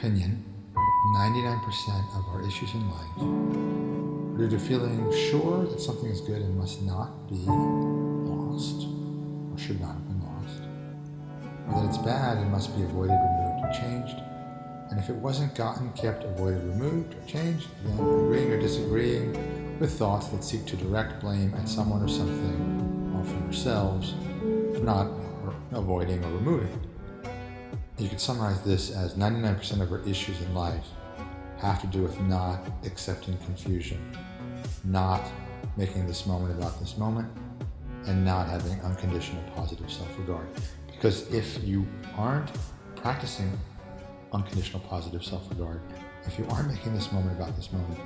opinion, 99% of our issues in life are due to feeling sure that something is good and must not be lost, or should not have been lost, or that it's bad and must be avoided, removed, or changed. And if it wasn't gotten, kept, avoided, removed, or changed, then agreeing or disagreeing with thoughts that seek to direct blame at someone or something, often ourselves, for not avoiding or removing. You could summarize this as 99% of our issues in life have to do with not accepting confusion, not making this moment about this moment, and not having unconditional positive self-regard. Because if you aren't practicing unconditional positive self-regard, if you aren't making this moment about this moment,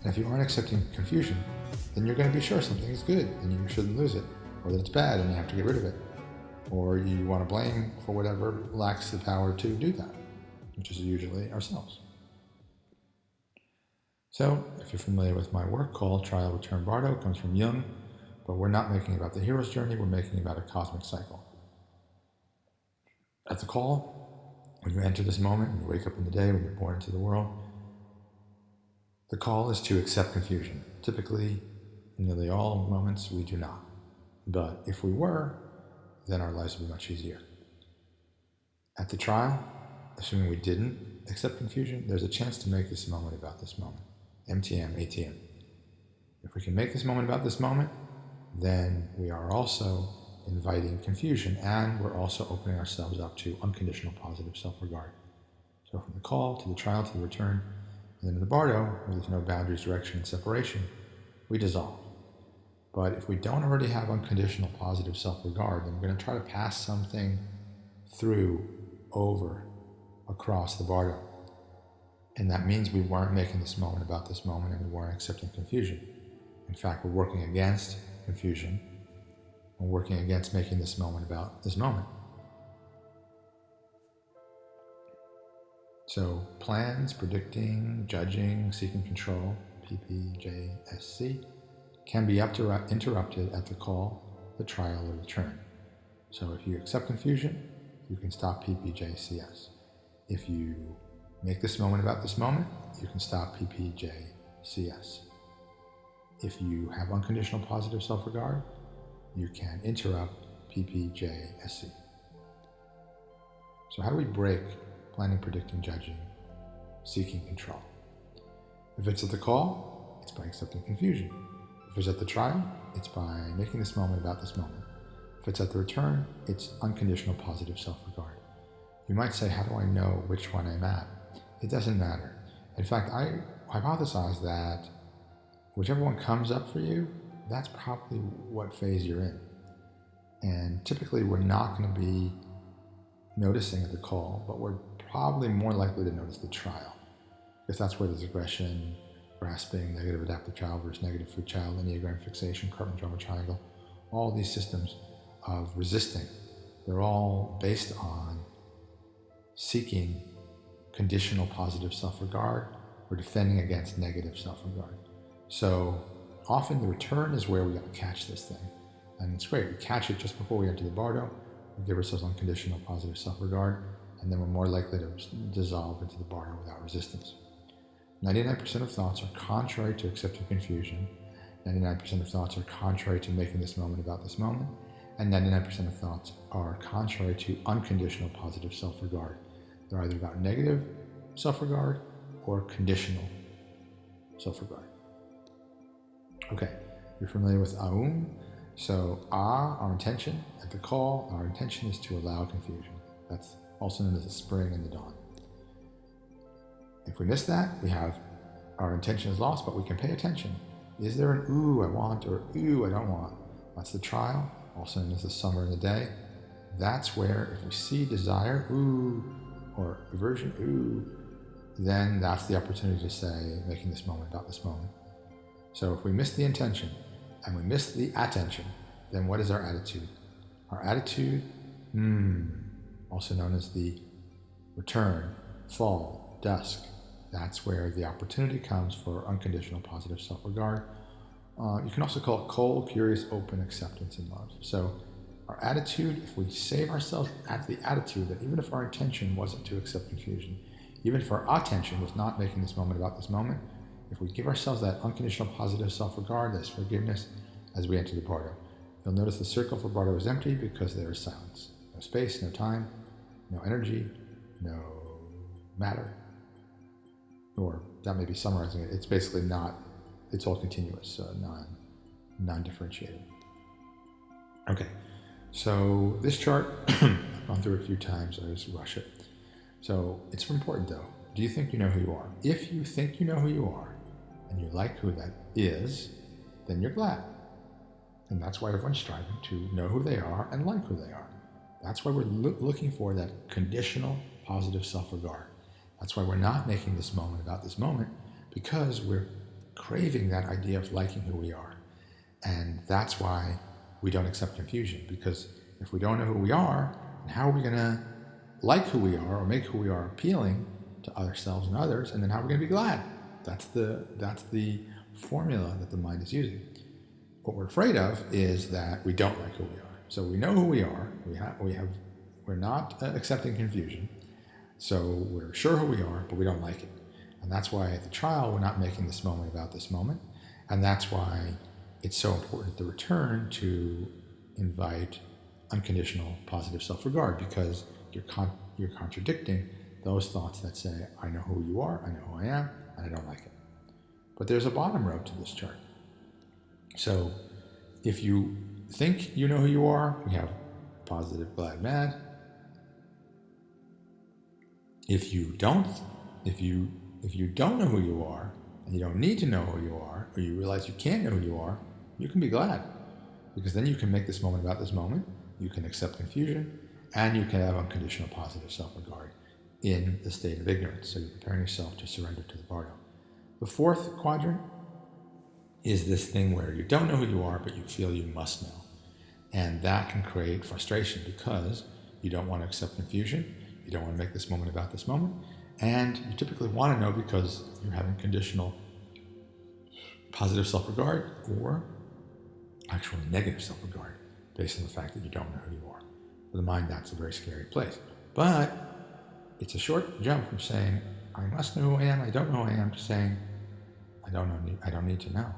and if you aren't accepting confusion, then you're going to be sure something is good and you shouldn't lose it, or that it's bad and you have to get rid of it, or you want to blame for whatever lacks the power to do that, which is usually ourselves. So, if you're familiar with my work called Trial, Return, Bardo, it comes from Jung, but we're not making it about the hero's journey, we're making it about a cosmic cycle. At the call, when you enter this moment, when you wake up in the day, when you're born into the world, the call is to accept confusion. Typically, in nearly all moments, we do not. But if we were, then our lives would be much easier. At the trial, assuming we didn't accept confusion, there's a chance to make this moment about this moment. MTM, ATM. If we can make this moment about this moment, then we are also inviting confusion, and we're also opening ourselves up to unconditional positive self-regard. So from the call to the trial to the return, and then in the bardo, where there's no boundaries, direction, and separation, we dissolve. But if we don't already have unconditional positive self-regard, then we're going to try to pass something through, over, across the bardo. And that means we weren't making this moment about this moment, and we weren't accepting confusion. In fact, we're working against confusion. We're working against making this moment about this moment. So plans, predicting, judging, seeking control, PPJSC, can be interrupted at the call, the trial, or return. So if you accept confusion, you can stop PPJCS. If you make this moment about this moment, you can stop PPJCS. If you have unconditional positive self-regard, you can interrupt PPJSC. So how do we break planning, predicting, judging, seeking control? If it's at the call, it's by accepting confusion. If it's at the trial, it's by making this moment about this moment. If it's at the return, it's unconditional positive self-regard. You might say, how do I know which one I'm at? It doesn't matter. In fact, I hypothesize that whichever one comes up for you, that's probably what phase you're in. And typically we're not going to be noticing at the call, but we're probably more likely to notice the trial, because that's where there's aggression, grasping, negative adaptive child versus negative food child, Enneagram fixation, Cartman drama triangle, all these systems of resisting. They're all based on seeking conditional positive self-regard or defending against negative self-regard. So often the return is where we got to catch this thing. And it's great. We catch it just before we enter the bardo. We give ourselves unconditional positive self-regard, and then we're more likely to dissolve into the bardo without resistance. 99% of thoughts are contrary to accepting confusion. 99% of thoughts are contrary to making this moment about this moment. And 99% of thoughts are contrary to unconditional positive self-regard. They're either about negative self-regard or conditional self-regard. Okay, you're familiar with Aum. So our intention at the call, our intention is to allow confusion. That's also known as the spring and the dawn. If we miss that, we have our intention is lost, but we can pay attention. Is there an ooh I want or ooh I don't want? That's the trial, also known as the summer and the day. That's where if we see desire, ooh, or aversion, ooh, then that's the opportunity to say, making this moment about this moment. So if we miss the intention and we miss the attention, then what is our attitude? Our attitude, also known as the return, fall, dusk. That's where the opportunity comes for unconditional positive self-regard. You can also call it cold, curious, open acceptance and love. So our attitude, if we save ourselves at the attitude that even if our intention wasn't to accept confusion, even if our attention was not making this moment about this moment, if we give ourselves that unconditional positive self-regard, this forgiveness, as we enter the bardo, you'll notice the circle for bardo is empty because there is silence. No space, no time, no energy, no matter. Or that may be summarizing it. It's basically not, it's all continuous, non-differentiated. Okay, so this chart, I've gone through it a few times, I just rush it. So it's important though. Do you think you know who you are? If you think you know who you are, and you like who that is, then you're glad. And that's why everyone's striving to know who they are and like who they are. That's why we're looking for that conditional positive self-regard. That's why we're not making this moment about this moment, because we're craving that idea of liking who we are. And that's why we don't accept confusion, because if we don't know who we are, how are we going to like who we are or make who we are appealing to ourselves and others, and then how are we going to be glad? That's the formula that the mind is using. What we're afraid of is that we don't like who we are. So we know who we are. We're not accepting confusion. So we're sure who we are, but we don't like it. And that's why at the trial, we're not making this moment about this moment. And that's why it's so important at the return to invite unconditional positive self-regard, because you're contradicting those thoughts that say, I know who you are, I know who I am, and I don't like it. But there's a bottom row to this chart. So if you think you know who you are, we have positive, glad, mad. If you don't know who you are, and you don't need to know who you are, or you realize you can't know who you are, you can be glad. Because then you can make this moment about this moment, you can accept confusion, and you can have unconditional positive self-regard in the state of ignorance. So you're preparing yourself to surrender to the bardo. The fourth quadrant is this thing where you don't know who you are, but you feel you must know. And that can create frustration because you don't want to accept confusion, you don't want to make this moment about this moment, and you typically want to know because you're having conditional positive self-regard or actually negative self-regard based on the fact that you don't know who you are. For the mind, that's a very scary place. But it's a short jump from saying, I must know who I am, I don't know who I am, to saying, I don't need to know.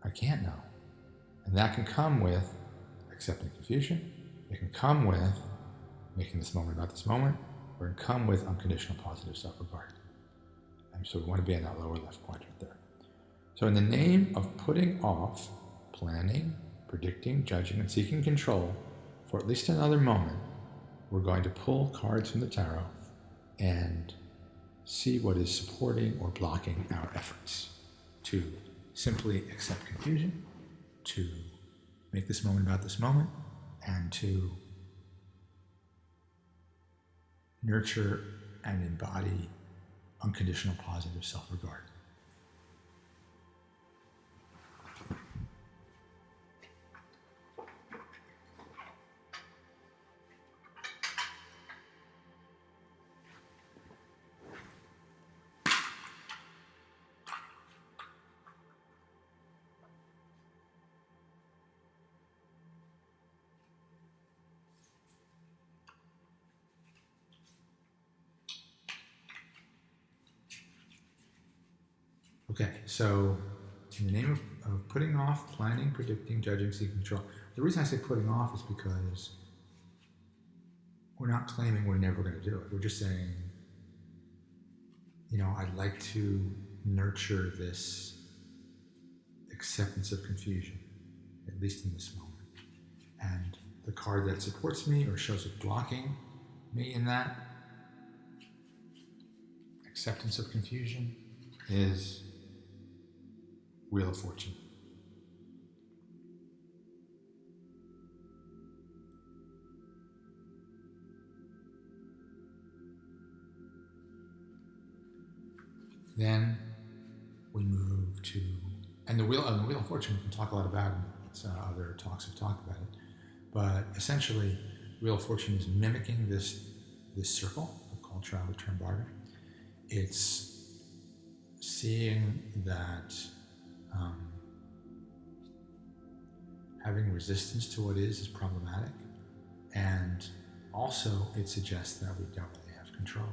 I can't know. And that can come with accepting confusion. It can come with making this moment about this moment, or it can come with unconditional positive self-regard. And so we want to be in that lower left quadrant there. So in the name of putting off planning, predicting, judging, and seeking control for at least another moment, we're going to pull cards from the tarot and see what is supporting or blocking our efforts to simply accept confusion, to make this moment about this moment, and to nurture and embody unconditional positive self-regard. Okay, so in the name of putting off, planning, predicting, judging, seeking control. The reason I say putting off is because we're not claiming we're never going to do it. We're just saying, I'd like to nurture this acceptance of confusion, at least in this moment. And the card that supports me or shows it blocking me in that acceptance of confusion is Wheel of Fortune. Then we move to, and the Wheel of Fortune, we can talk a lot about it. Other talks have talked about it. But essentially, Wheel of Fortune is mimicking this circle called Trial, Return, Barter. It's seeing that having resistance to what is problematic, and also it suggests that we don't really have control.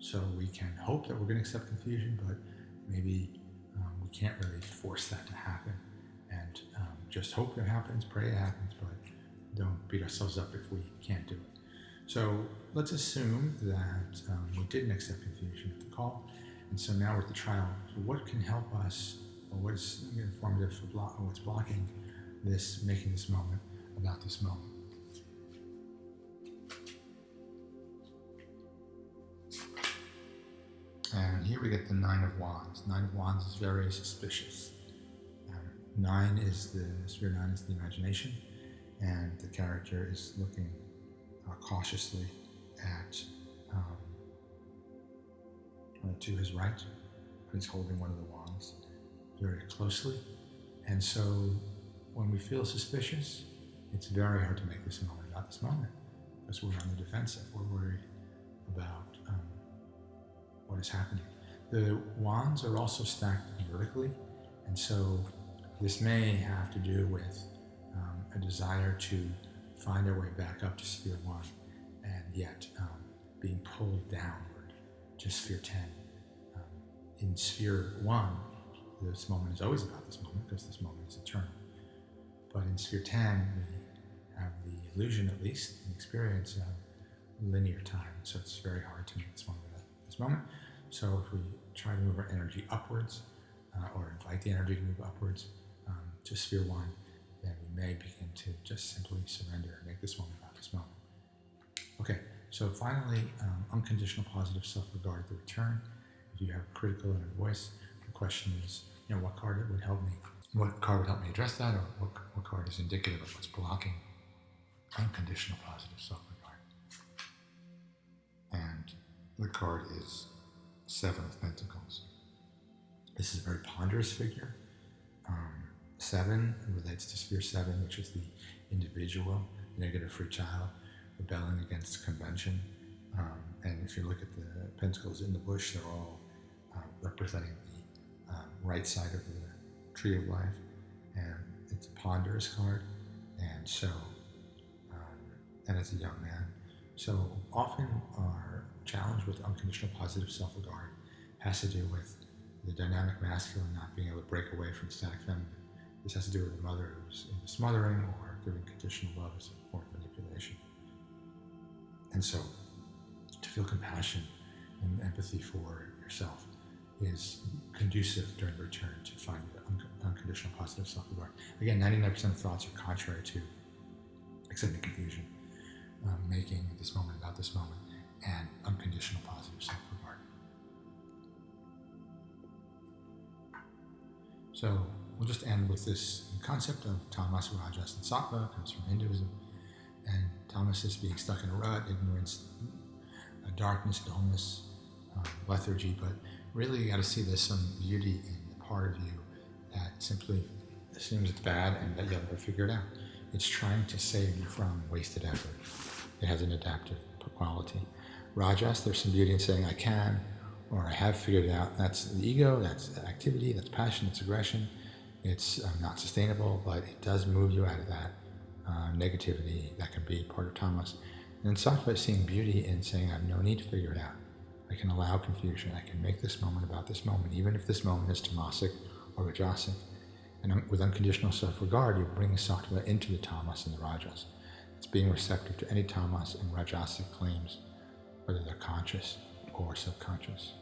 So we can hope that we're going to accept confusion, but maybe we can't really force that to happen. And just hope it happens, pray it happens, but don't beat ourselves up if we can't do it. So let's assume that we didn't accept confusion at the call, and so now we're at the trial. So what can help us, or what is informative for what's blocking this, making this moment about this moment? And here we get the Nine of Wands. Nine of Wands is very suspicious. Sphere 9 is the imagination, and the character is looking cautiously at to his right. He's holding one of the wands very closely. And so when we feel suspicious, it's very hard to make this moment about this moment, because we're on the defensive. We're worried about what is happening. The wands are also stacked vertically, and so this may have to do with a desire to find our way back up to Sphere 1, and yet being pulled downward to Sphere 10. In Sphere 1, this moment is always about this moment, because this moment is eternal. But in Sphere 10, we have the illusion, at least, the experience of linear time. So it's very hard to make this moment about this moment. So if we try to move our energy upwards, or invite the energy to move upwards to Sphere 1, then we may begin to just simply surrender and make this moment about this moment. Okay, so finally, unconditional positive self-regard at the return. If you have a critical inner voice, the question is, what card would help me? What card would help me address that, or what card is indicative of what's blocking unconditional positive self-regard? And the card is Seven of Pentacles. This is a very ponderous figure. 7 relates to Sphere 7, which is the individual, negative free child, rebelling against convention. And if you look at the pentacles in the bush, they're all representing the right side of the tree of life. And it's a ponderous card. And so, and as a young man. So often our challenge with unconditional positive self-regard has to do with the dynamic masculine not being able to break away from static feminine. This has to do with a mother who's into smothering or giving conditional love as a form of manipulation. And so to feel compassion and empathy for yourself is conducive during the return to find unconditional positive self-regard. Again, 99% of thoughts are contrary to accepting confusion, making this moment about this moment, and unconditional positive self-regard. So we'll just end with this concept of tamas, rajas, and sattva. It comes from Hinduism. And tamas is being stuck in a rut, ignorance, darkness, dullness, lethargy. But really, you got to see there's some beauty in the part of you that simply assumes it's bad and that you'll never figure it out. It's trying to save you from wasted effort. It has an adaptive quality. Rajas, there's some beauty in saying I can, or I have figured it out. That's the ego, that's activity, that's passion, it's aggression. It's not sustainable, but it does move you out of that negativity that can be part of tamas. And then sattva is seeing beauty in saying I have no need to figure it out. I can allow confusion. I can make this moment about this moment, even if this moment is tamasic or rajasic. And with unconditional self-regard, you bring sattva into the tamas and the rajas. It's being receptive to any tamas and rajasic claims, whether they're conscious or subconscious.